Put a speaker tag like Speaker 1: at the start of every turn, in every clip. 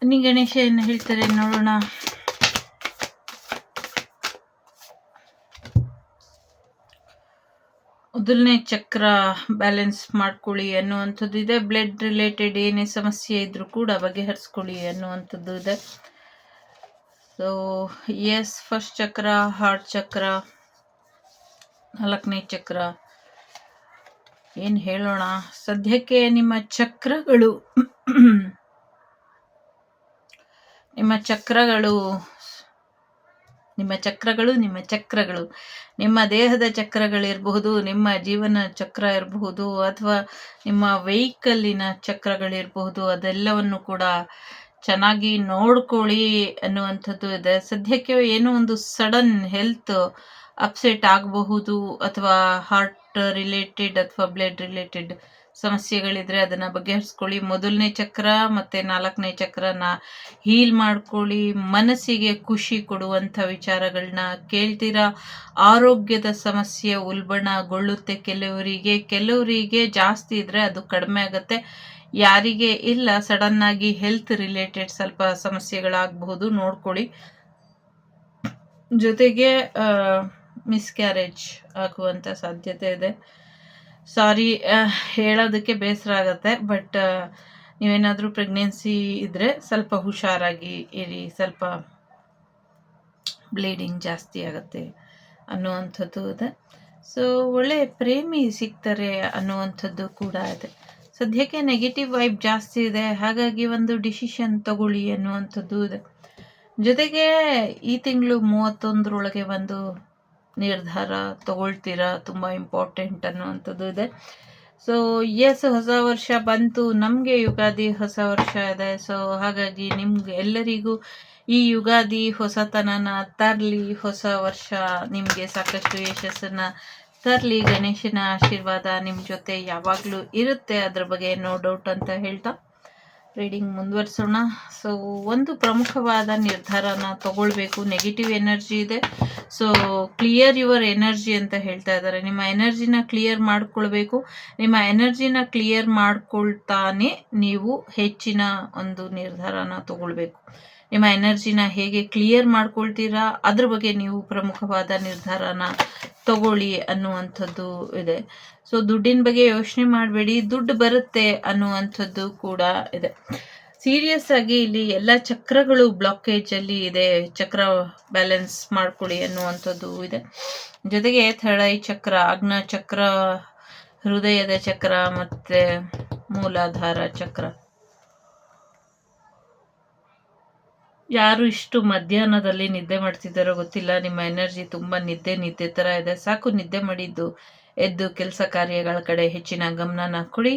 Speaker 1: ಬನ್ನಿ ಗಣೇಶ ಏನು ಹೇಳ್ತಾರೆ ನೋಡೋಣ. ಮೊದಲನೇ ಚಕ್ರ ಬ್ಯಾಲೆನ್ಸ್ ಮಾಡ್ಕೊಳ್ಳಿ ಅನ್ನುವಂಥದ್ದು ಇದೆ. ಬ್ಲಡ್ ರಿಲೇಟೆಡ್ ಏನೇ ಸಮಸ್ಯೆ ಇದ್ರೂ ಕೂಡ ಬಗೆಹರಿಸ್ಕೊಳ್ಳಿ ಅನ್ನುವಂಥದ್ದು ಇದೆ. ಸೊ ಎಸ್, ಫಸ್ಟ್ ಚಕ್ರ ಹಾರ್ಟ್ ಚಕ್ರ, 4ನೇ ಚಕ್ರ ಏನು ಹೇಳೋಣ. ಸದ್ಯಕ್ಕೆ ನಿಮ್ಮ ಚಕ್ರಗಳು ನಿಮ್ಮ ದೇಹದ ಚಕ್ರಗಳಿರಬಹುದು, ನಿಮ್ಮ ಜೀವನ ಚಕ್ರ ಇರಬಹುದು, ಅಥವಾ ನಿಮ್ಮ ವೆಹಿಕಲ್ಲಿನ ಚಕ್ರಗಳಿರಬಹುದು, ಅದೆಲ್ಲವನ್ನು ಕೂಡ ಚೆನ್ನಾಗಿ ನೋಡ್ಕೊಳ್ಳಿ ಅನ್ನುವಂಥದ್ದು ಇದೆ. ಸದ್ಯಕ್ಕೆ ಏನೋ ಒಂದು ಸಡನ್ ಹೆಲ್ತ್ ಅಪ್ಸೆಟ್ ಆಗಬಹುದು, ಅಥವಾ ಹಾರ್ಟ್ ರಿಲೇಟೆಡ್ ಅಥವಾ ಬ್ಲಡ್ ರಿಲೇಟೆಡ್ ಸಮಸ್ಯೆಗಳಿದ್ರೆ ಅದನ್ನ ಬಗೆಹರಿಸ್ಕೊಳ್ಳಿ. ಮೊದಲನೇ ಚಕ್ರ ಮತ್ತೆ 4ನೇ ಚಕ್ರನ ಹೀಲ್ ಮಾಡ್ಕೊಳ್ಳಿ. ಮನಸ್ಸಿಗೆ ಖುಷಿ ಕೊಡುವಂಥ ವಿಚಾರಗಳನ್ನ ಕೇಳ್ತೀರಾ. ಆರೋಗ್ಯದ ಸಮಸ್ಯೆ ಉಲ್ಬಣಗೊಳ್ಳುತ್ತೆ ಕೆಲವರಿಗೆ ಜಾಸ್ತಿ ಇದ್ರೆ ಅದು ಕಡಿಮೆ ಆಗುತ್ತೆ. ಯಾರಿಗೆ ಇಲ್ಲ, ಸಡನ್ ಆಗಿ ಹೆಲ್ತ್ ರಿಲೇಟೆಡ್ ಸ್ವಲ್ಪ ಸಮಸ್ಯೆಗಳಾಗಬಹುದು, ನೋಡ್ಕೊಳ್ಳಿ. ಜೊತೆಗೆ ಮಿಸ್ಕ್ಯಾರೇಜ್ ಆಗುವಂಥ ಸಾಧ್ಯತೆ ಇದೆ. ಸಾರಿ ಹೇಳೋದಕ್ಕೆ ಬೇಸರ ಆಗುತ್ತೆ, ಬಟ್ ನೀವೇನಾದರೂ ಪ್ರೆಗ್ನೆನ್ಸಿ ಇದ್ದರೆ ಸ್ವಲ್ಪ ಹುಷಾರಾಗಿ ಇರಿ. ಸ್ವಲ್ಪ ಬ್ಲೀಡಿಂಗ್ ಜಾಸ್ತಿ ಆಗುತ್ತೆ ಅನ್ನುವಂಥದ್ದು ಇದೆ. ಸೊ ಒಳ್ಳೆ ಪ್ರೇಮಿ ಸಿಗ್ತಾರೆ ಅನ್ನುವಂಥದ್ದು ಕೂಡ ಇದೆ. ಸದ್ಯಕ್ಕೆ ನೆಗೆಟಿವ್ ವೈಬ್ ಜಾಸ್ತಿ ಇದೆ, ಹಾಗಾಗಿ ಒಂದು ಡಿಸಿಷನ್ ತಗೊಳ್ಳಿ ಅನ್ನುವಂಥದ್ದು ಇದೆ. ಜೊತೆಗೆ ಈ ತಿಂಗಳು 31ರೊಳಗೆ ಒಂದು ನಿರ್ಧಾರ ತಗೊಳ್ತೀರಾ, ತುಂಬ ಇಂಪಾರ್ಟೆಂಟ್ ಅನ್ನುವಂಥದ್ದು ಇದೆ. ಸೊ ಎಸ್, ಹೊಸ ವರ್ಷ ಬಂತು, ನಮಗೆ ಯುಗಾದಿ ಹೊಸ ವರ್ಷ ಇದೆ. ಸೊ ಹಾಗಾಗಿ ನಿಮ್ಗೆ ಎಲ್ಲರಿಗೂ ಈ ಯುಗಾದಿ ಹೊಸತನನ ತರಲಿ, ಹೊಸ ವರ್ಷ ನಿಮಗೆ ಸಾಕಷ್ಟು ಯಶಸ್ಸನ್ನ ತರಲಿ. ಗಣೇಶನ ಆಶೀರ್ವಾದ ನಿಮ್ಮ ಜೊತೆ ಯಾವಾಗಲೂ ಇರುತ್ತೆ, ಅದ್ರ ಬಗ್ಗೆ ನೋ ಡೌಟ್ ಅಂತ ಹೇಳ್ತಾ ರೀಡಿಂಗ್ ಮುಂದುವರಿಸೋಣ. ಸೊ ಒಂದು ಪ್ರಮುಖವಾದ ನಿರ್ಧಾರನ ತಗೊಳ್ಬೇಕು. ನೆಗೆಟಿವ್ ಎನರ್ಜಿ ಇದೆ, ಸೊ ಕ್ಲಿಯರ್ ಯುವರ್ ಎನರ್ಜಿ ಅಂತ ಹೇಳ್ತಾ ಇದ್ದಾರೆ. ನಿಮ್ಮ ಎನರ್ಜಿನ ಕ್ಲಿಯರ್ ಮಾಡ್ಕೊಳ್ಬೇಕು. ನಿಮ್ಮ ಎನರ್ಜಿನ ಕ್ಲಿಯರ್ ಮಾಡ್ಕೊಳ್ತಾನೆ ನೀವು ಹೆಚ್ಚಿನ ಒಂದು ನಿರ್ಧಾರನ ತಗೊಳ್ಬೇಕು. ನಿಮ್ಮ ಎನರ್ಜಿನ ಹೇಗೆ ಕ್ಲಿಯರ್ ಮಾಡ್ಕೊಳ್ತೀರಾ ಅದ್ರ ಬಗ್ಗೆ ನೀವು ಪ್ರಮುಖವಾದ ನಿರ್ಧಾರನ ತಗೊಳ್ಳಿ ಅನ್ನುವಂಥದ್ದು ಇದೆ. ಸೊ ದುಡ್ಡಿನ ಬಗ್ಗೆ ಯೋಚನೆ ಮಾಡಬೇಡಿ, ದುಡ್ಡು ಬರುತ್ತೆ ಅನ್ನುವಂಥದ್ದು ಕೂಡ ಇದೆ. ಸೀರಿಯಸ್ ಆಗಿ ಇಲ್ಲಿ ಎಲ್ಲ ಚಕ್ರಗಳು ಬ್ಲಾಕೇಜ್ ಅಲ್ಲಿ ಇದೆ, ಚಕ್ರ ಬ್ಯಾಲೆನ್ಸ್ ಮಾಡ್ಕೊಳ್ಳಿ ಅನ್ನುವಂಥದ್ದು ಇದೆ. ಜೊತೆಗೆ ಥರ್ಡ್ ಐ ಚಕ್ರ, ಆಜ್ಞಾ ಚಕ್ರ, ಹೃದಯದ ಚಕ್ರ ಮತ್ತೆ ಮೂಲಾಧಾರ ಚಕ್ರ. ಯಾರು ಇಷ್ಟು ಮಧ್ಯಾಹ್ನದಲ್ಲಿ ನಿದ್ದೆ ಮಾಡ್ತಿದ್ದಾರೋ ಗೊತ್ತಿಲ್ಲ. ನಿಮ್ಮ ಎನರ್ಜಿ ತುಂಬ ನಿದ್ದೆ ಥರ ಇದೆ. ಸಾಕು ನಿದ್ದೆ ಮಾಡಿದ್ದು, ಎದ್ದು ಕೆಲಸ ಕಾರ್ಯಗಳ ಕಡೆ ಹೆಚ್ಚಿನ ಗಮನನ ಕೊಡಿ.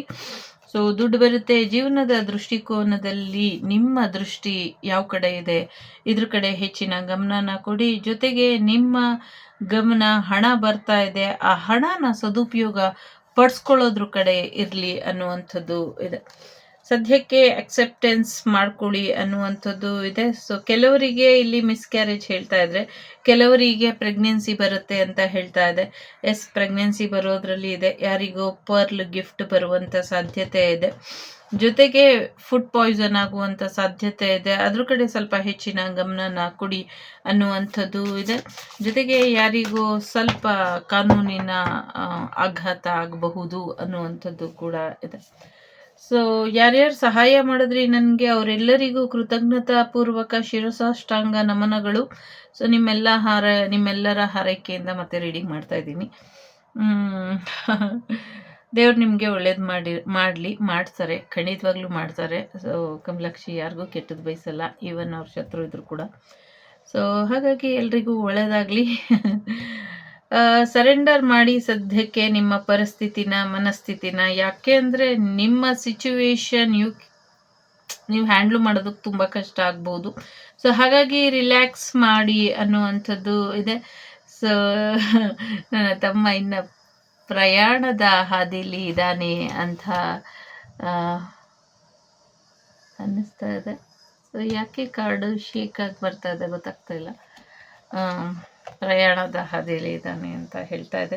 Speaker 1: ಸೊ ದುಡ್ಡು ಬರುತ್ತೆ. ಜೀವನದ ದೃಷ್ಟಿಕೋನದಲ್ಲಿ ನಿಮ್ಮ ದೃಷ್ಟಿ ಯಾವ ಕಡೆ ಇದೆ ಇದ್ರ ಕಡೆ ಹೆಚ್ಚಿನ ಗಮನನ ಕೊಡಿ. ಜೊತೆಗೆ ನಿಮ್ಮ ಗಮನ ಹಣ ಬರ್ತಾ ಇದೆ, ಆ ಹಣನ ಸದುಪಯೋಗ ಪಡಿಸ್ಕೊಳ್ಳೋದ್ರ ಕಡೆ ಇರಲಿ ಅನ್ನುವಂಥದ್ದು ಇದೆ. ಸದ್ಯಕ್ಕೆ ಅಕ್ಸೆಪ್ಟೆನ್ಸ್ ಮಾಡ್ಕೊಳ್ಳಿ ಅನ್ನುವಂಥದ್ದು ಇದೆ. ಸೊ ಕೆಲವರಿಗೆ ಇಲ್ಲಿ ಮಿಸ್ಕ್ಯಾರೇಜ್ ಹೇಳ್ತಾ ಇದ್ರೆ, ಕೆಲವರಿಗೆ ಪ್ರೆಗ್ನೆನ್ಸಿ ಬರುತ್ತೆ ಅಂತ ಹೇಳ್ತಾ ಇದೆ. ಎಸ್, ಪ್ರೆಗ್ನೆನ್ಸಿ ಬರೋದ್ರಲ್ಲಿ ಇದೆ. ಯಾರಿಗೋ ಪರ್ಲ್ ಗಿಫ್ಟ್ ಬರುವಂತ ಸಾಧ್ಯತೆ ಇದೆ. ಜೊತೆಗೆ ಫುಡ್ ಪಾಯ್ಸನ್ ಆಗುವಂತ ಸಾಧ್ಯತೆ ಇದೆ, ಅದ್ರ ಕಡೆ ಸ್ವಲ್ಪ ಹೆಚ್ಚಿನ ಗಮನನ ಕೊಡಿ ಅನ್ನುವಂಥದ್ದು ಇದೆ. ಜೊತೆಗೆ ಯಾರಿಗೂ ಸ್ವಲ್ಪ ಕಾನೂನಿನ ಆಘಾತ ಆಗಬಹುದು ಅನ್ನುವಂಥದ್ದು ಕೂಡ ಇದೆ. ಸೊ ಯಾರ್ಯಾರು ಸಹಾಯ ಮಾಡಿದ್ರಿ ನನಗೆ, ಅವರೆಲ್ಲರಿಗೂ ಕೃತಜ್ಞತಾ ಪೂರ್ವಕ ಶಿರಸಾಷ್ಟಾಂಗ ನಮನಗಳು. ಸೊ ನಿಮ್ಮೆಲ್ಲರ ಹಾರೈಕೆಯಿಂದ ಮತ್ತೆ ರೀಡಿಂಗ್ ಮಾಡ್ತಾ ಇದ್ದೀನಿ. ದೇವ್ರು ನಿಮಗೆ ಒಳ್ಳೇದು ಮಾಡ್ತಾರೆ, ಖಂಡಿತವಾಗ್ಲೂ ಮಾಡ್ತಾರೆ. ಸೊ ಕಮಲಾಕ್ಷಿ ಯಾರಿಗೂ ಕೆಟ್ಟದ್ದು ಬಯಸಲ್ಲ, ಈವನ್ ಅವ್ರ ಶತ್ರು ಇದ್ರು ಕೂಡ. ಸೊ ಹಾಗಾಗಿ ಎಲ್ರಿಗೂ ಒಳ್ಳೇದಾಗ್ಲಿ. ಸರೆಂಡರ್ ಮಾಡಿ ಸದ್ಯಕ್ಕೆ ನಿಮ್ಮ ಪರಿಸ್ಥಿತಿನ, ಮನಸ್ಥಿತಿನ. ಯಾಕೆ ಅಂದರೆ ನಿಮ್ಮ ಸಿಚುವೇಶನ್ ನೀವು ಹ್ಯಾಂಡ್ಲ್ ಮಾಡೋದಕ್ಕೆ ತುಂಬ ಕಷ್ಟ ಆಗ್ಬೋದು. ಸೊ ಹಾಗಾಗಿ ರಿಲ್ಯಾಕ್ಸ್ ಮಾಡಿ ಅನ್ನುವಂಥದ್ದು ಇದೆ. ಸೊ ನನ್ನ ತಮ್ಮ ಇನ್ನು ಪ್ರಯಾಣದ ಹಾದಿಲಿ ಇದ್ದಾನೆ ಅಂತ ಅನ್ನಿಸ್ತಾ ಇದೆ. ಸೊ ಯಾಕೆ ಕಾರ್ಡು ಶೇಕ್ ಆಗಿ ಬರ್ತಾ ಇದೆ ಗೊತ್ತಾಗ್ತಾ ಇಲ್ಲ. ಪ್ರಯಾಣದ ಹಾದಿಯಲ್ಲಿ ಇದ್ದಾನೆ ಅಂತ ಹೇಳ್ತಾ ಇದೆ.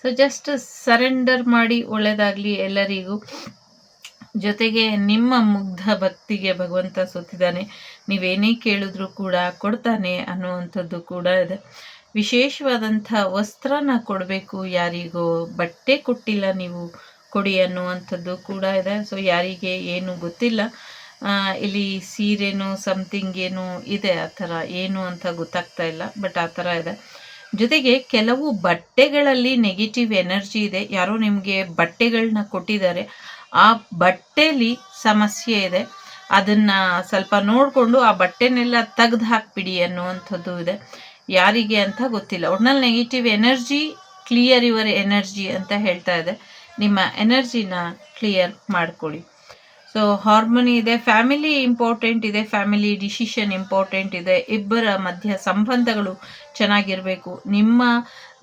Speaker 1: ಸೊ ಜಸ್ಟ್ ಸರೆಂಡರ್ ಮಾಡಿ, ಒಳ್ಳೇದಾಗಲಿ ಎಲ್ಲರಿಗೂ. ಜೊತೆಗೆ ನಿಮ್ಮ ಮುಗ್ಧ ಭಕ್ತಿಗೆ ಭಗವಂತ ಸೋತಿದ್ದಾನೆ, ನೀವೇನೇ ಕೇಳಿದ್ರೂ ಕೂಡ ಕೊಡ್ತಾನೆ ಅನ್ನುವಂಥದ್ದು ಕೂಡ ಇದೆ. ವಿಶೇಷವಾದಂಥ ವಸ್ತ್ರನ ಕೊಡಬೇಕು, ಯಾರಿಗೋ ಬಟ್ಟೆ ಕೊಟ್ಟಿಲ್ಲ ನೀವು ಕೊಡಿ ಅನ್ನುವಂಥದ್ದು ಕೂಡ ಇದೆ. ಸೊ ಯಾರಿಗೆ ಏನು ಗೊತ್ತಿಲ್ಲ, ಇಲ್ಲಿ ಸೀರೆನೋ ಸಮಥಿಂಗ್ ಏನೋ ಇದೆ, ಆ ಥರ ಏನು ಅಂತ ಗೊತ್ತಾಗ್ತಾ ಇಲ್ಲ, ಬಟ್ ಆ ಥರ ಇದೆ. ಜೊತೆಗೆ ಕೆಲವು ಬಟ್ಟೆಗಳಲ್ಲಿ ನೆಗೆಟಿವ್ ಎನರ್ಜಿ ಇದೆ. ಯಾರೋ ನಿಮಗೆ ಬಟ್ಟೆಗಳನ್ನ ಕೊಟ್ಟಿದ್ದಾರೆ, ಆ ಬಟ್ಟೆಲಿ ಸಮಸ್ಯೆ ಇದೆ, ಅದನ್ನ ಸ್ವಲ್ಪ ನೋಡಿಕೊಂಡು ಆ ಬಟ್ಟೆನೆಲ್ಲ ತೆಗೆದು ಹಾಕ್ಬಿಡಿ ಅನ್ನುವಂಥದ್ದು ಇದೆ. ಯಾರಿಗೆ ಅಂತ ಗೊತ್ತಿಲ್ಲ. ಒಟ್ನಲ್ಲಿ negative energy, clear your energy ಅಂತ ಹೇಳ್ತಾ ಇದೆ. ನಿಮ್ಮ ಎನರ್ಜಿನ ಕ್ಲಿಯರ್ ಮಾಡ್ಕೊಳ್ಳಿ. ಸೊ ಹಾರ್ಮೋನಿ ಇದೆ, ಫ್ಯಾಮಿಲಿ ಇಂಪಾರ್ಟೆಂಟ್ ಇದೆ, ಫ್ಯಾಮಿಲಿ ಡಿಸಿಷನ್ ಇಂಪಾರ್ಟೆಂಟ್ ಇದೆ. ಇಬ್ಬರ ಮಧ್ಯ ಸಂಬಂಧಗಳು ಚೆನ್ನಾಗಿರಬೇಕು. ನಿಮ್ಮ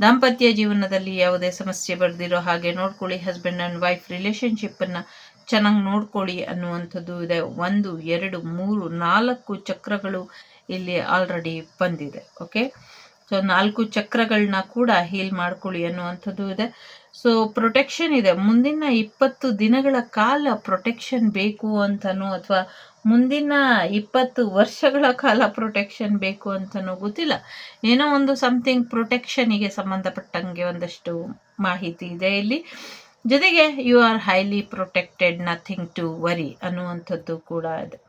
Speaker 1: ದಾಂಪತ್ಯ ಜೀವನದಲ್ಲಿ ಯಾವುದೇ ಸಮಸ್ಯೆ ಬರ್ದಿರೋ ಹಾಗೆ ನೋಡ್ಕೊಳ್ಳಿ. ಹಸ್ಬೆಂಡ್ ಆ್ಯಂಡ್ ವೈಫ್ ರಿಲೇಷನ್ಶಿಪ್ಪನ್ನು ಚೆನ್ನಾಗಿ ನೋಡ್ಕೊಳ್ಳಿ ಅನ್ನುವಂಥದ್ದು ಇದೆ. 1 2 3 4 ಚಕ್ರಗಳು ಇಲ್ಲಿ ಆಲ್ರೆಡಿ ಬಂದಿದೆ. ಓಕೆ, ಸೊ 4 ಚಕ್ರಗಳನ್ನ ಕೂಡ ಹೀಲ್ ಮಾಡ್ಕೊಳ್ಳಿ ಅನ್ನುವಂಥದ್ದು ಇದೆ. ಸೊ ಪ್ರೊಟೆಕ್ಷನ್ ಇದೆ. ಮುಂದಿನ 20 ದಿನಗಳ ಕಾಲ ಪ್ರೊಟೆಕ್ಷನ್ ಬೇಕು ಅಂತನೋ ಅಥವಾ ಮುಂದಿನ 20 ವರ್ಷಗಳ ಕಾಲ ಪ್ರೊಟೆಕ್ಷನ್ ಬೇಕು ಅಂತನೋ ಗೊತ್ತಿಲ್ಲ. ಏನೋ ಒಂದು ಸಮಥಿಂಗ್ ಪ್ರೊಟೆಕ್ಷನಿಗೆ ಸಂಬಂಧಪಟ್ಟಂಗೆ ಒಂದಷ್ಟು ಮಾಹಿತಿ ಇದೆ ಇಲ್ಲಿ. ಜೊತೆಗೆ you are highly protected, nothing to worry ಅನ್ನುವಂಥದ್ದು ಕೂಡ ಇದೆ.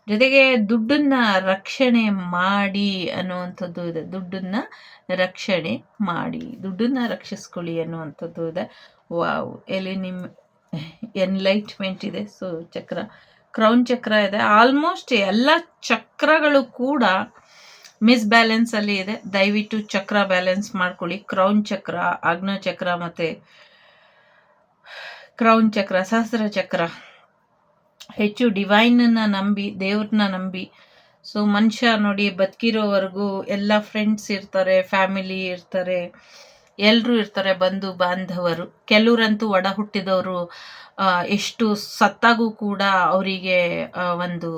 Speaker 1: ಜೊತೆಗೆ ದುಡ್ಡನ್ನ ರಕ್ಷಣೆ ಮಾಡಿ ಅನ್ನುವಂಥದ್ದು ಇದೆ. ದುಡ್ಡನ್ನ ರಕ್ಷಣೆ ಮಾಡಿ, ದುಡ್ಡನ್ನ ರಕ್ಷಿಸ್ಕೊಳ್ಳಿ ಅನ್ನುವಂಥದ್ದು ಇದೆ. ವಾವ್, ಇಲ್ಲಿ ನಿಮ್ಮ ಎನ್ಲೈಟ್ಮೆಂಟ್ ಇದೆ. ಸೊ ಚಕ್ರ, ಕ್ರೌನ್ ಚಕ್ರ ಇದೆ. ಆಲ್ಮೋಸ್ಟ್ ಎಲ್ಲ ಚಕ್ರಗಳು ಕೂಡ ಮಿಸ್ಬ್ಯಾಲೆನ್ಸ್ ಅಲ್ಲಿ ಇದೆ. ದಯವಿಟ್ಟು ಚಕ್ರ ಬ್ಯಾಲೆನ್ಸ್ ಮಾಡ್ಕೊಳ್ಳಿ. ಕ್ರೌನ್ ಚಕ್ರ, ಆಗ್ನೇಯ ಚಕ್ರ ಮತ್ತೆ ಕ್ರೌನ್ ಚಕ್ರ, ಸಹಸ್ರ ಚಕ್ರ ಹೆಚ್ಚು ಡಿವೈನನ್ನ ನಂಬಿ, ದೇವ್ರನ್ನ ನಂಬಿ. ಸೊ ಮನುಷ್ಯ ನೋಡಿ, ಬದುಕಿರೋವರೆಗೂ ಎಲ್ಲ ಫ್ರೆಂಡ್ಸ್ ಇರ್ತಾರೆ, ಫ್ಯಾಮಿಲಿ ಇರ್ತಾರೆ, ಎಲ್ಲರೂ ಇರ್ತಾರೆ, ಬಂಧು ಬಾಂಧವರು. ಕೆಲವರಂತೂ ಒಡ ಹುಟ್ಟಿದವರು ಎಷ್ಟು ಸತ್ತಾಗೂ ಕೂಡ ಅವರಿಗೆ ಒಂದು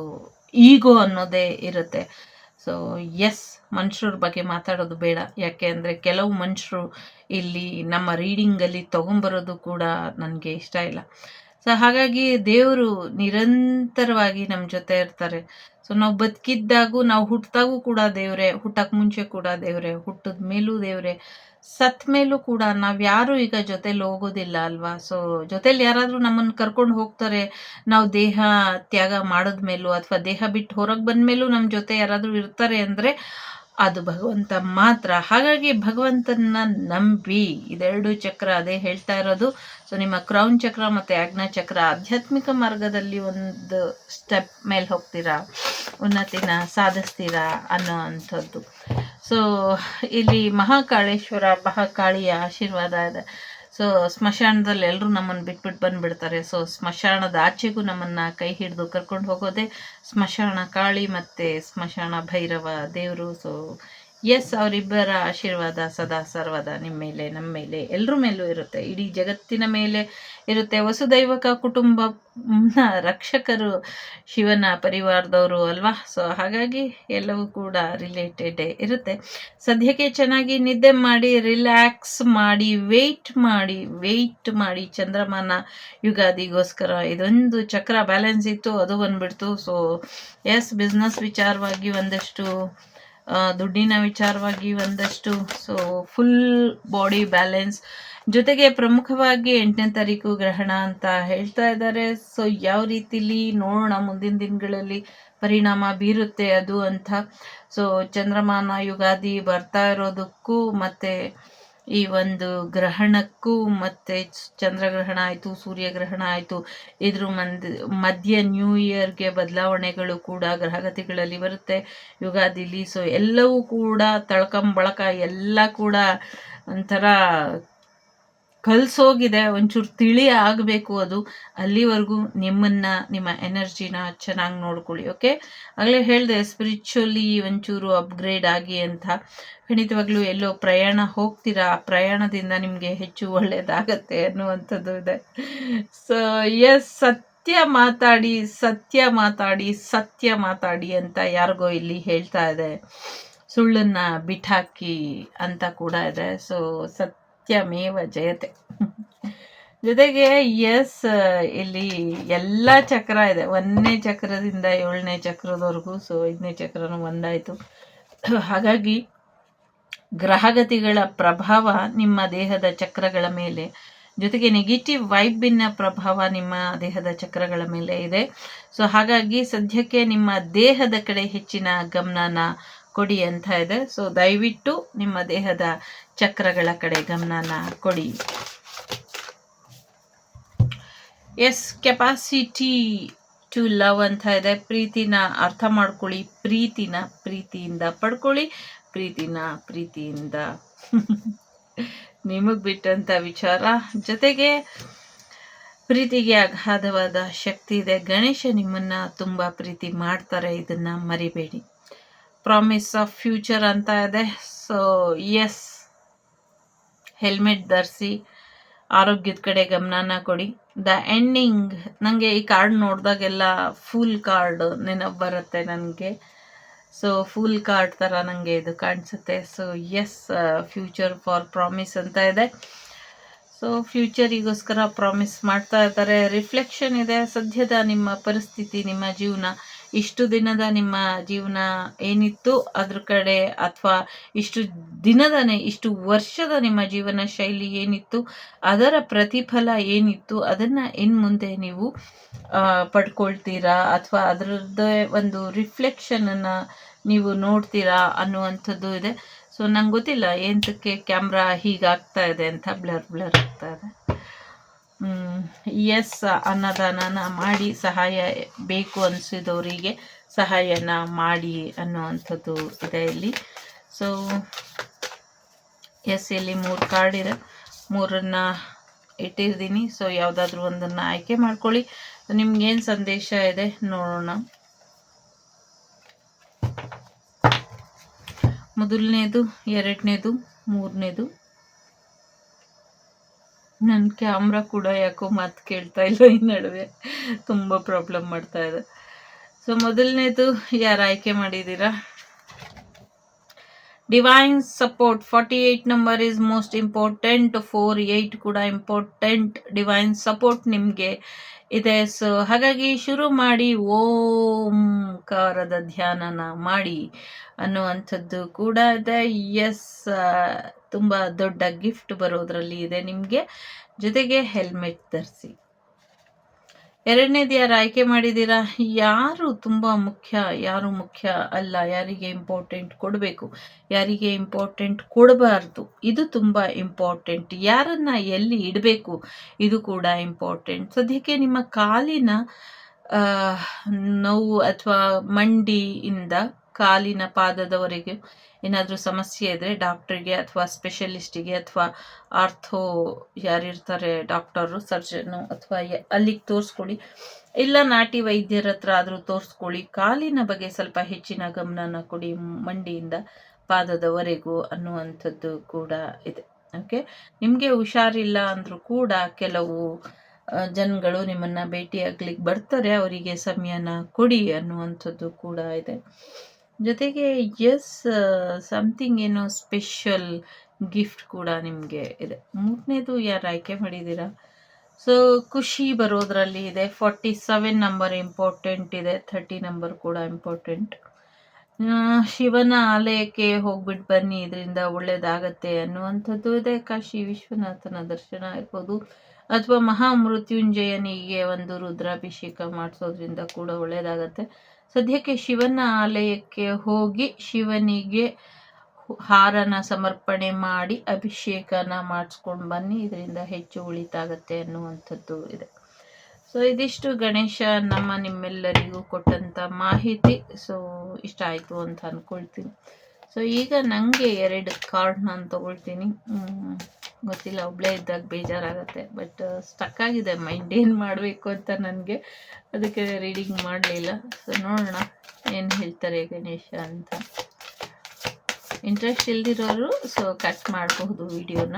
Speaker 1: ಈಗೋ ಅನ್ನೋದೇ ಇರುತ್ತೆ. ಸೊ ಎಸ್, ಮನುಷ್ಯರ ಬಗ್ಗೆ ಮಾತಾಡೋದು ಬೇಡ. ಯಾಕೆ ಅಂದರೆ ಕೆಲವು ಮನುಷ್ಯರು ಇಲ್ಲಿ ನಮ್ಮ ರೀಡಿಂಗಲ್ಲಿ ತೊಗೊಂಬರೋದು ಕೂಡ ನನಗೆ ಇಷ್ಟ ಇಲ್ಲ. ಸೊ ಹಾಗಾಗಿ ದೇವರು ನಿರಂತರವಾಗಿ ನಮ್ಮ ಜೊತೆ ಇರ್ತಾರೆ. ಸೊ ನಾವು ಬದುಕಿದ್ದಾಗೂ, ನಾವು ಹುಟ್ಟಿದಾಗೂ ಕೂಡ ದೇವರೇ, ಹುಟ್ಟಕ್ಕೆ ಮುಂಚೆ ಕೂಡ ದೇವರೇ, ಹುಟ್ಟಿದ ಮೇಲೂ ದೇವರೇ, ಸತ್ ಮೇಲೂ ಕೂಡ. ನಾವ್ಯಾರು ಈಗ ಜೊತೆಲಿ ಹೋಗೋದಿಲ್ಲ ಅಲ್ವಾ. ಸೊ ಜೊತೆಲಿ ಯಾರಾದರೂ ನಮ್ಮನ್ನು ಕರ್ಕೊಂಡು ಹೋಗ್ತಾರೆ, ನಾವು ದೇಹ ತ್ಯಾಗ ಮಾಡಿದ್ಮೇಲೂ ಅಥವಾ ದೇಹ ಬಿಟ್ಟು ಹೊರಗೆ ಬಂದ್ಮೇಲೂ ನಮ್ಮ ಜೊತೆ ಯಾರಾದರೂ ಇರ್ತಾರೆ ಅಂದರೆ ಅದು ಭಗವಂತ ಮಾತ್ರ. ಹಾಗಾಗಿ ಭಗವಂತನ ನಂಬಿ. ಇದೆರಡು ಚಕ್ರ ಅದೇ ಹೇಳ್ತಾ ಇರೋದು. ಸೊ ನಿಮ್ಮ ಕ್ರೌನ್ ಚಕ್ರ ಮತ್ತು ಆಗ್ನೇಯ ಚಕ್ರ ಆಧ್ಯಾತ್ಮಿಕ ಮಾರ್ಗದಲ್ಲಿ ಒಂದು ಸ್ಟೆಪ್ ಮೇಲೆ ಹೋಗ್ತೀರಾ, ಉನ್ನತಿನ ಸಾಧಿಸ್ತೀರಾ ಅನ್ನೋ ಅಂಥದ್ದು. ಸೊ ಇಲ್ಲಿ ಮಹಾಕಾಳೇಶ್ವರ, ಮಹಾಕಾಳಿಯ ಆಶೀರ್ವಾದ ಇದೆ. ಸೊ ಸ್ಮಶಾನದಲ್ಲಿ ಎಲ್ಲರೂ ನಮ್ಮನ್ನು ಬಿಟ್ಬಿಟ್ಟು ಬಂದುಬಿಡ್ತಾರೆ. ಸೊ ಸ್ಮಶಾನದ ಆಚೆಗೂ ನಮ್ಮನ್ನು ಕೈ ಹಿಡಿದು ಕರ್ಕೊಂಡು ಹೋಗೋದೇ ಸ್ಮಶಾನ ಕಾಳಿ ಮತ್ತು ಸ್ಮಶಾನ ಭೈರವ ದೇವರು. ಸೊ ಎಸ್, ಅವರಿಬ್ಬರ ಆಶೀರ್ವಾದ ಸದಾ ಸರ್ವದ ನಿಮ್ಮ ಮೇಲೆ, ನಮ್ಮ ಮೇಲೆ, ಎಲ್ಲರ ಮೇಲೂ ಇರುತ್ತೆ. ಇಡೀ ಜಗತ್ತಿನ ಮೇಲೆ ಇರುತ್ತೆ. ವಸುದೈವಕ ಕುಟುಂಬ ರಕ್ಷಕರು ಶಿವನ ಪರಿವಾರದವರು ಅಲ್ವಾ. ಸೊ ಹಾಗಾಗಿ ಎಲ್ಲವೂ ಕೂಡ ರಿಲೇಟೆಡ್ ಇರುತ್ತೆ. ಸದ್ಯಕ್ಕೆ ಚೆನ್ನಾಗಿ ನಿದ್ದೆ ಮಾಡಿ, ರಿಲ್ಯಾಕ್ಸ್ ಮಾಡಿ, ವೆಯ್ಟ್ ಮಾಡಿ. ಚಂದ್ರಮಾನ ಯುಗಾದಿಗೋಸ್ಕರ ಇದೊಂದು ಚಕ್ರ ಬ್ಯಾಲೆನ್ಸ್ ಇತ್ತು, ಅದು ಬಂದ್ಬಿಡ್ತು. ಸೊ ಎಸ್, ಬಿಸ್ನೆಸ್ ವಿಚಾರವಾಗಿ ಒಂದಷ್ಟು, ದುಡ್ಡಿನ ವಿಚಾರವಾಗಿ ಒಂದಷ್ಟು. So full body balance. ಜೊತೆಗೆ ಪ್ರಮುಖವಾಗಿ 8ನೇ ತಾರೀಕು ಗ್ರಹಣ ಅಂತ ಹೇಳ್ತಾ ಇದ್ದಾರೆ. ಸೊ ಯಾವ ರೀತಿಲಿ ನೋಡೋಣ ಮುಂದಿನ ದಿನಗಳಲ್ಲಿ ಪರಿಣಾಮ ಬೀರುತ್ತೆ ಅದು ಅಂತ. ಸೊ ಚಂದ್ರಮಾನ ಯುಗಾದಿ ಬರ್ತಾ ಇರೋದಕ್ಕೂ ಮತ್ತು ಈ ಒಂದು ಗ್ರಹಣಕ್ಕೂ, ಮತ್ತು ಚಂದ್ರಗ್ರಹಣ ಆಯಿತು, ಸೂರ್ಯಗ್ರಹಣ ಆಯಿತು, ಇದ್ರ ಮಧ್ಯ ನ್ಯೂ ಇಯರ್ಗೆ ಬದಲಾವಣೆಗಳು ಕೂಡ ಗ್ರಹಗತಿಗಳಲ್ಲಿ ಬರುತ್ತೆ ಯುಗಾದಿಲಿ. ಸೊ ಎಲ್ಲವೂ ಕೂಡ ತಳ್ಕಂಬಳಕ ಎಲ್ಲ ಕೂಡ ಒಂಥರ ಕಲ್ಸೋಗಿದೆ. ಒಂಚೂರು ತಿಳಿ ಆಗಬೇಕು ಅದು. ಅಲ್ಲಿವರೆಗೂ ನಿಮ್ಮ ಎನರ್ಜಿನ ಚೆನ್ನಾಗಿ ನೋಡ್ಕೊಳ್ಳಿ. ಓಕೆ, ಆಗಲೇ ಹೇಳಿದೆ ಸ್ಪಿರಿಚುವಲಿ ಒಂಚೂರು ಅಪ್ಗ್ರೇಡ್ ಆಗಿ ಅಂತ. ಖಂಡಿತವಾಗ್ಲೂ ಎಲ್ಲೋ ಪ್ರಯಾಣ ಹೋಗ್ತೀರಾ, ಪ್ರಯಾಣದಿಂದ ನಿಮಗೆ ಹೆಚ್ಚು ಒಳ್ಳೆಯದಾಗತ್ತೆ ಅನ್ನುವಂಥದ್ದು ಇದೆ. ಸೊ ಎಸ್, ಸತ್ಯ ಮಾತಾಡಿ ಅಂತ ಯಾರಿಗೋ ಇಲ್ಲಿ ಹೇಳ್ತಾ ಇದೆ. ಸುಳ್ಳನ್ನ ಬಿಟ್ಟಾಕಿ ಅಂತ ಕೂಡ ಇದೆ. ಸೊ ಸತ್ಯಮೇವ ಜಯತೆ. ಜೊತೆಗೆ ಎಸ್, ಇಲ್ಲಿ ಎಲ್ಲ ಚಕ್ರ ಇದೆ, 1ನೇ ಚಕ್ರದಿಂದ 7ನೇ ಚಕ್ರದವರೆಗೂ. ಸೊ 5ನೇ ಚಕ್ರನೂ ಒಂದಾಯಿತು. ಹಾಗಾಗಿ ಗ್ರಹಗತಿಗಳ ಪ್ರಭಾವ ನಿಮ್ಮ ದೇಹದ ಚಕ್ರಗಳ ಮೇಲೆ, ಜೊತೆಗೆ ನೆಗೆಟಿವ್ ವೈಬಿನ ಪ್ರಭಾವ ನಿಮ್ಮ ದೇಹದ ಚಕ್ರಗಳ ಮೇಲೆ ಇದೆ. ಸೊ ಹಾಗಾಗಿ ಸದ್ಯಕ್ಕೆ ನಿಮ್ಮ ದೇಹದ ಕಡೆ ಹೆಚ್ಚಿನ ಗಮನನ ಕೊಡಿ ಅಂತ ಇದೆ. ಸೊ ದಯವಿಟ್ಟು ನಿಮ್ಮ ದೇಹದ ಚಕ್ರಗಳ ಕಡೆ ಗಮನನ ಕೊಡಿ. ಎಸ್, ಕೆಪಾಸಿಟಿ ಟು ಲವ್ ಅಂತ ಇದೆ. ಪ್ರೀತಿನ ಅರ್ಥ ಮಾಡ್ಕೊಳ್ಳಿ, ಪ್ರೀತಿಯಿಂದ ಪಡ್ಕೊಳ್ಳಿ, ಪ್ರೀತಿಯಿಂದ ನಿಮಗೆ ಬಿಟ್ಟಂತ ವಿಚಾರ. ಜೊತೆಗೆ ಪ್ರೀತಿಗೆ ಅಗಾಧವಾದ ಶಕ್ತಿ ಇದೆ. ಗಣೇಶ ನಿಮ್ಮನ್ನ ತುಂಬಾ ಪ್ರೀತಿ ಮಾಡ್ತಾರೆ, ಇದನ್ನ ಮರಿಬೇಡಿ. ಪ್ರಾಮಿಸ್ ಆಫ್ ಫ್ಯೂಚರ್ ಅಂತ ಇದೆ. ಸೊ ಎಸ್, ಹೆಲ್ಮೆಟ್ ಧರಿಸಿ, ಆರೋಗ್ಯದ ಕಡೆ ಗಮನನ ಕೊಡಿ. ದ ಎಂಡಿಂಗ್, ನನಗೆ ಈ ಕಾರ್ಡ್ ನೋಡಿದಾಗೆಲ್ಲ ಫುಲ್ ಕಾರ್ಡ್ ನೆನಪು ಬರುತ್ತೆ ನನಗೆ. ಸೊ ಫುಲ್ ಕಾರ್ಡ್ ಥರ ನನಗೆ ಇದು ಕಾಣಿಸುತ್ತೆ. So yes, future for promise ಅಂತ ಇದೆ. ಸೊ ಫ್ಯೂಚರಿಗೋಸ್ಕರ ಪ್ರಾಮಿಸ್ ಮಾಡ್ತಾ ಇದ್ದಾರೆ. ರಿಫ್ಲೆಕ್ಷನ್ ಇದೆ. ಸದ್ಯದ ನಿಮ್ಮ ಪರಿಸ್ಥಿತಿ, ನಿಮ್ಮ ಜೀವನ, ಇಷ್ಟು ದಿನದ ನಿಮ್ಮ ಜೀವನ ಏನಿತ್ತು ಅದ್ರ ಕಡೆ, ಅಥವಾ ಇಷ್ಟು ವರ್ಷದ ನಿಮ್ಮ ಜೀವನ ಶೈಲಿ ಏನಿತ್ತು, ಅದರ ಪ್ರತಿಫಲ ಏನಿತ್ತು, ಅದನ್ನು ಇನ್ನು ಮುಂದೆ ನೀವು ಪಡ್ಕೊಳ್ತೀರಾ, ಅಥವಾ ಅದರದ್ದೇ ಒಂದು ರಿಫ್ಲೆಕ್ಷನನ್ನು ನೀವು ನೋಡ್ತೀರಾ ಅನ್ನುವಂಥದ್ದು ಇದೆ. ಸೊ ನಂಗೆ ಗೊತ್ತಿಲ್ಲ ಏನಕ್ಕೆ ಕ್ಯಾಮ್ರಾ ಹೀಗಾಗ್ತಾ ಇದೆ ಅಂತ, ಬ್ಲರ್ ಆಗ್ತಾ ಇದೆ. ಎಸ್, ಅನ್ನದಾನನ ಮಾಡಿ, ಸಹಾಯ ಬೇಕು ಅನಿಸಿದವರಿಗೆ ಸಹಾಯನ ಮಾಡಿ ಅನ್ನುವಂಥದ್ದು ಇದೆ ಇಲ್ಲಿ. ಸೊ ಎಸ್, ಇಲ್ಲಿ 3 ಕಾರ್ಡ್ ಇದೆ, 3ನ್ನ ಇಟ್ಟಿರ್ತೀನಿ. ಸೊ ಯಾವುದಾದ್ರೂ ಒಂದನ್ನು ಆಯ್ಕೆ ಮಾಡ್ಕೊಳ್ಳಿ. ನಿಮ್ಗೇನು ಸಂದೇಶ ಇದೆ ನೋಡೋಣ. ಮೊದಲನೇದು, 2ನೇದು, 3ನೇದು. ನನ್ನ ಕ್ಯಾಮ್ರಾ ಕೂಡ ಯಾಕೋ ಮಾತು ಕೇಳ್ತಾ ಇಲ್ಲ, ಈ ನಡುವೆ ತುಂಬ ಪ್ರಾಬ್ಲಮ್ ಮಾಡ್ತಾ ಇದೆ. ಸೊ ಮೊದಲನೇದು ಯಾರು ಆಯ್ಕೆ ಮಾಡಿದ್ದೀರಾ? Divine support 48 number is most important. 48 ಕೂಡ ಇಂಪಾರ್ಟೆಂಟ್. ಡಿವೈನ್ ಸಪೋರ್ಟ್ ನಿಮಗೆ ಇದೆ. ಸೊ ಹಾಗಾಗಿ ಶುರು ಮಾಡಿ, ಓಂಕಾರದ ಧ್ಯಾನನ ಮಾಡಿ ಅನ್ನುವಂಥದ್ದು ಕೂಡ ಇದೆ. ಎಸ್, ತುಂಬ ದೊಡ್ಡ ಗಿಫ್ಟ್ ಬರೋದ್ರಲ್ಲಿ ಇದೆ ನಿಮಗೆ. ಜೊತೆಗೆ ಹೆಲ್ಮೆಟ್ ಧರಿಸಿ. 2ನೇದು ಯಾರು ಆಯ್ಕೆ ಮಾಡಿದ್ದೀರಾ? ಯಾರು ತುಂಬ ಮುಖ್ಯ, ಯಾರು ಮುಖ್ಯ ಅಲ್ಲ, ಯಾರಿಗೆ ಇಂಪಾರ್ಟೆಂಟ್ ಕೊಡಬೇಕು, ಯಾರಿಗೆ ಇಂಪಾರ್ಟೆಂಟ್ ಕೊಡಬಾರ್ದು, ಇದು ತುಂಬ ಇಂಪಾರ್ಟೆಂಟ್. ಯಾರನ್ನ ಎಲ್ಲಿ ಇಡಬೇಕು, ಇದು ಕೂಡ ಇಂಪಾರ್ಟೆಂಟ್. ಸದ್ಯಕ್ಕೆ ನಿಮ್ಮ ಕಾಲಿನ ನೋವು ಅಥವಾ ಮಂಡಿಯಿಂದ ಕಾಲಿನ ಪಾದದವರೆಗೆ ಏನಾದರೂ ಸಮಸ್ಯೆ ಇದ್ದರೆ ಡಾಕ್ಟ್ರಿಗೆ ಅಥವಾ ಸ್ಪೆಷಲಿಸ್ಟಿಗೆ ಅಥವಾ ಆರ್ಥೋ ಯಾರಿರ್ತಾರೆ, ಡಾಕ್ಟರು, ಸರ್ಜನು, ಅಥವಾ ಅಲ್ಲಿಗೆ ತೋರಿಸ್ಕೊಳ್ಳಿ. ಇಲ್ಲ ನಾಟಿ ವೈದ್ಯರ ಹತ್ರ ಆದರೂ ತೋರಿಸ್ಕೊಳ್ಳಿ. ಕಾಲಿನ ಬಗ್ಗೆ ಸ್ವಲ್ಪ ಹೆಚ್ಚಿನ ಗಮನನ ಕೊಡಿ, ಮಂಡಿಯಿಂದ ಪಾದದವರೆಗೂ ಅನ್ನುವಂಥದ್ದು ಕೂಡ ಇದೆ. ಓಕೆ, ನಿಮಗೆ ಹುಷಾರಿಲ್ಲ ಅಂದರೂ ಕೂಡ ಕೆಲವು ಜನಗಳು ನಿಮ್ಮನ್ನು ಭೇಟಿಯಾಗ್ಲಿಕ್ಕೆ ಬರ್ತಾರೆ, ಅವರಿಗೆ ಸಮಯನ ಕೊಡಿ ಅನ್ನುವಂಥದ್ದು ಕೂಡ ಇದೆ. ಜೊತೆಗೆ ಎಸ್, ಸಮಥಿಂಗ್ ಏನೋ ಸ್ಪೆಷಲ್ ಗಿಫ್ಟ್ ಕೂಡ ನಿಮಗೆ ಇದೆ. 3ನೇದು ಯಾರು ಆಯ್ಕೆ ಮಾಡಿದ್ದೀರಾ? ಸೊ ಖುಷಿ ಬರೋದ್ರಲ್ಲಿ ಇದೆ. 47 ನಂಬರ್ ಇಂಪಾರ್ಟೆಂಟ್ ಇದೆ. 30 ನಂಬರ್ ಕೂಡ ಇಂಪಾರ್ಟೆಂಟ್. ಶಿವನ ಆಲಯಕ್ಕೆ ಹೋಗ್ಬಿಟ್ಟು ಬನ್ನಿ, ಇದರಿಂದ ಒಳ್ಳೇದಾಗತ್ತೆ ಅನ್ನುವಂಥದ್ದು ಇದೆ. ಕಾಶಿ ವಿಶ್ವನಾಥನ ದರ್ಶನ ಇರ್ಬೋದು, ಅಥವಾ ಮಹಾಮೃತ್ಯುಂಜಯನಿಗೆ ಒಂದು ರುದ್ರಾಭಿಷೇಕ ಮಾಡಿಸೋದ್ರಿಂದ ಕೂಡ ಒಳ್ಳೇದಾಗತ್ತೆ. ಸದ್ಯಕ್ಕೆ ಶಿವನ ಆಲಯಕ್ಕೆ ಹೋಗಿ ಶಿವನಿಗೆ ಹಾರನ ಸಮರ್ಪಣೆ ಮಾಡಿ ಅಭಿಷೇಕನ ಮಾಡಿಸ್ಕೊಂಡು ಬನ್ನಿ, ಇದರಿಂದ ಹೆಚ್ಚು ಒಳಿತಾಗತ್ತೆ ಅನ್ನುವಂಥದ್ದು ಇದೆ. ಸೊ ಇದಿಷ್ಟು ಗಣೇಶ ನಿಮ್ಮೆಲ್ಲರಿಗೂ ಕೊಟ್ಟಂಥ ಮಾಹಿತಿ. ಸೊ ಇಷ್ಟ ಆಯಿತು ಅಂತ ಅಂದ್ಕೊಳ್ತೀನಿ. ಸೊ ಈಗ ನನಗೆ 2 ಕಾರ್ಡ್ ನಾನು ತೊಗೊಳ್ತೀನಿ. ಗೊತ್ತಿಲ್ಲ, ಒಬ್ಬಳೇ ಇದ್ದಾಗ ಬೇಜಾರಾಗತ್ತೆ, ಬಟ್ ಸ್ಟಕ್ ಆಗಿದೆ ಮೈಂಡ್, ಏನು ಮಾಡಬೇಕು ಅಂತ ನನಗೆ, ಅದಕ್ಕೆ ರೀಡಿಂಗ್ ಮಾಡಲಿಲ್ಲ. ಸೊ ನೋಡೋಣ ಏನು ಹೇಳ್ತಾರೆ ಗಣೇಶ ಅಂತ. ಇಂಟ್ರೆಸ್ಟ್ ಇಲ್ದಿರೋರು ಸೊ ಕಟ್ ಮಾಡಬಹುದು ವಿಡಿಯೋನ.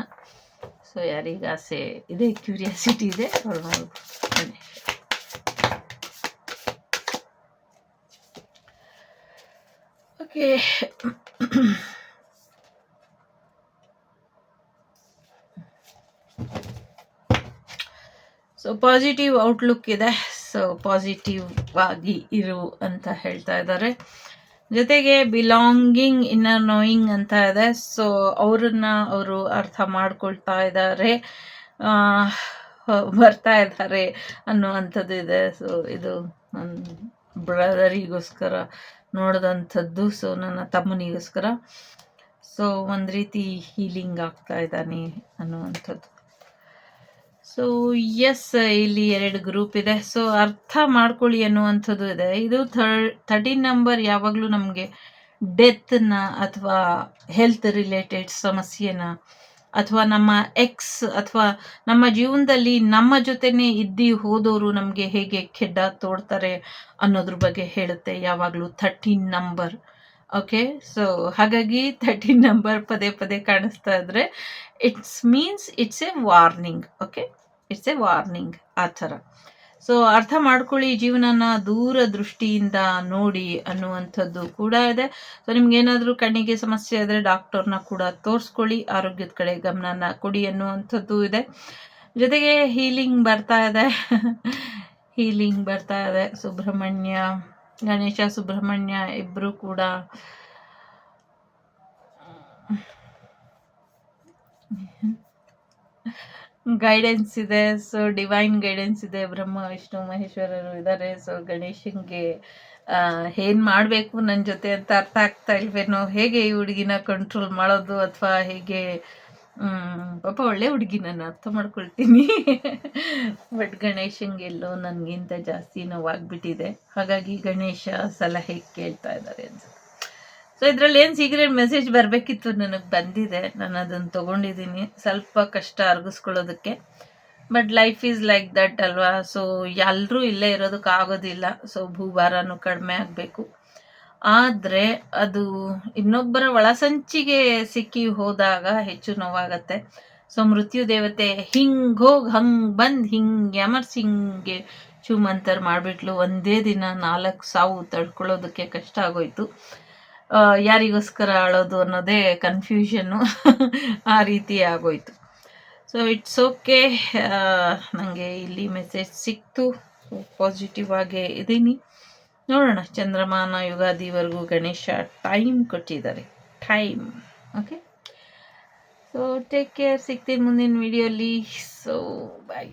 Speaker 1: ಸೊ ಯಾರಿಗೆ ಆಸೆ ಇದೆ, ಕ್ಯೂರಿಯಾಸಿಟಿ ಇದೆ, ಅವ್ರು ನೋಡ್ಬೋದು. Ganesha okay. So positive outlook ಇದೆ. ಸೊ ಪಾಸಿಟಿವ್ ಆಗಿ ಇರು ಅಂತ ಹೇಳ್ತಾ ಇದ್ದಾರೆ. ಜೊತೆಗೆ ಬಿಲಾಂಗಿಂಗ್ ಇನ್ನರ್ ನೋಯಿಂಗ್ ಅಂತ ಇದೆ. ಸೊ ಅವ್ರನ್ನ ಅವರು ಅರ್ಥ ಮಾಡ್ಕೊಳ್ತಾ ಇದ್ದಾರೆ, ಬರ್ತಾ ಇದ್ದಾರೆ ಅನ್ನುವಂಥದ್ದು ಇದೆ. ಸೊ ಇದು ನನ್ನ ಬ್ರದರಿಗೋಸ್ಕರ ನೋಡಿದಂಥದ್ದು. ಸೊ ನನ್ನ ತಮ್ಮನಿಗೋಸ್ಕರ. ಸೊ ಒಂದು ರೀತಿ ಹೀಲಿಂಗ್ ಆಗ್ತಾ ಇದ್ದಾನೆ ಅನ್ನುವಂಥದ್ದು. ಸೊ ಎಸ್, ಇಲ್ಲಿ 2 ಗ್ರೂಪ್ ಇದೆ. ಸೊ ಅರ್ಥ ಮಾಡ್ಕೊಳ್ಳಿ ಅನ್ನುವಂಥದ್ದು ಇದೆ. ಇದು 13 ನಂಬರ್ ಯಾವಾಗಲೂ ನಮಗೆ ಡೆತ್ನ ಅಥವಾ ಹೆಲ್ತ್ ರಿಲೇಟೆಡ್ ಸಮಸ್ಯೆನ ಅಥವಾ ನಮ್ಮ ಎಕ್ಸ್ ಅಥವಾ ನಮ್ಮ ಜೀವನದಲ್ಲಿ ನಮ್ಮ ಜೊತೆನೇ ಇದ್ದು ಹೋದವರು ನಮಗೆ ಹೇಗೆ ಕೆಡ್ಡ ತೋಡ್ತಾರೆ ಅನ್ನೋದ್ರ ಬಗ್ಗೆ ಹೇಳುತ್ತೆ ಯಾವಾಗಲೂ 13 ನಂಬರ್. ಓಕೆ, ಸೊ ಹಾಗಾಗಿ 13 ನಂಬರ್ ಪದೇ ಪದೇ ಕಾಣಿಸ್ತಾ ಇದ್ರೆ means it's A warning. Okay, it's A warning ಆ ಥರ. ಸೊ ಅರ್ಥ ಮಾಡ್ಕೊಳ್ಳಿ, ಜೀವನನ ದೂರ ದೃಷ್ಟಿಯಿಂದ ನೋಡಿ ಅನ್ನುವಂಥದ್ದು ಕೂಡ ಇದೆ. ಸೊ ನಿಮ್ಗೇನಾದರೂ ಕಣ್ಣಿಗೆ ಸಮಸ್ಯೆ ಆದರೆ ಡಾಕ್ಟರ್ನ ಕೂಡ ತೋರಿಸ್ಕೊಳ್ಳಿ, ಆರೋಗ್ಯದ ಕಡೆ ಗಮನನ ಕೊಡಿ ಅನ್ನುವಂಥದ್ದು ಇದೆ. ಜೊತೆಗೆ ಹೀಲಿಂಗ್ ಬರ್ತಾ ಇದೆ. ಹೀಲಿಂಗ್ ಬರ್ತಾ ಇದೆ. ಸುಬ್ರಹ್ಮಣ್ಯ, ಗಣೇಶ ಸುಬ್ರಹ್ಮಣ್ಯ ಇಬ್ಬರು ಕೂಡ ಗೈಡೆನ್ಸ್ ಇದೆ. ಸೊ ಡಿವೈನ್ ಗೈಡೆನ್ಸ್ ಇದೆ. ಬ್ರಹ್ಮ ವಿಷ್ಣು ಮಹೇಶ್ವರರು ಇದ್ದಾರೆ. ಸೊ ಗಣೇಶನ್ಗೆ ಏನು ಮಾಡಬೇಕು ನನ್ನ ಜೊತೆ ಅಂತ ಅರ್ಥ ಆಗ್ತಾ ಇಲ್ವೇನೋ, ಹೇಗೆ ಈ ಹುಡುಗಿನ ಕಂಟ್ರೋಲ್ ಮಾಡೋದು ಅಥವಾ ಹೇಗೆ, ಪಾಪ ಒಳ್ಳೆ ಹುಡುಗಿ, ನಾನು ಅರ್ಥ ಮಾಡ್ಕೊಳ್ತೀನಿ. ಬಟ್ ಗಣೇಶಂಗೆ ಎಲ್ಲೋ ನನಗಿಂತ ಜಾಸ್ತಿ ನೋವಾಗ್ಬಿಟ್ಟಿದೆ. ಹಾಗಾಗಿ ಗಣೇಶ ಸಲಹೆ ಕೇಳ್ತಾ ಇದ್ದಾರೆ ಅನ್ಸುತ್ತೆ. ಸೊ ಇದರಲ್ಲಿ ಏನು ಸೀಕ್ರೆಟ್ ಮೆಸೇಜ್ ಬರಬೇಕಿತ್ತು ನನಗೆ ಬಂದಿದೆ. ನಾನು ಅದನ್ನು ತೊಗೊಂಡಿದ್ದೀನಿ. ಸ್ವಲ್ಪ ಕಷ್ಟ ಅರ್ಗಿಸ್ಕೊಳ್ಳೋದಕ್ಕೆ, but life is like that ಅಲ್ವಾ. ಸೊ ಎಲ್ಲರೂ ಇಲ್ಲೇ ಇರೋದಕ್ಕಾಗೋದಿಲ್ಲ. ಸೊ ಭೂಭಾರನೂ ಕಡಿಮೆ ಆಗಬೇಕು. ಆದರೆ ಅದು ಇನ್ನೊಬ್ಬರ ಒಳಸಂಚಿಗೆ ಸಿಕ್ಕಿ ಹೋದಾಗ ಹೆಚ್ಚು ನೋವಾಗತ್ತೆ. ಸೊ ಮೃತ್ಯು ದೇವತೆ ಹಿಂಗೆ ಹೋಗಿ ಹಂಗೆ ಬಂದು ಹಿಂಗೆ ಎಮರ್ಸಿ ಹಿಂಗೆ ಚೂಮಂತರ್ ಮಾಡಿಬಿಟ್ಲು. ಒಂದೇ ದಿನ 4 ಸಾವು ತಡ್ಕೊಳ್ಳೋದಕ್ಕೆ ಕಷ್ಟ ಆಗೋಯ್ತು. ಯಾರಿಗೋಸ್ಕರ ಆಳೋದು ಅನ್ನೋದೇ ಕನ್ಫ್ಯೂಷನ್ನು. ಆ ರೀತಿ ಆಗೋಯ್ತು. ಸೊ ಇಟ್ಸ್ ಓಕೆ, ನನಗೆ ಇಲ್ಲಿ ಮೆಸೇಜ್ ಸಿಕ್ತು. ಪಾಸಿಟಿವ್ ಆಗೇ ಇದ್ದೀನಿ. ನೋಡೋಣ, ಚಂದ್ರಮಾನ ಯುಗಾದಿವರೆಗೂ ಗಣೇಶ ಟೈಮ್ ಕೊಟ್ಟಿದ್ದಾರೆ. Time. Okay, so take care. ಸಿಗ್ತೀನಿ ಮುಂದಿನ ವಿಡಿಯೋಲಿ. ಸೊ ಬಾಯ್.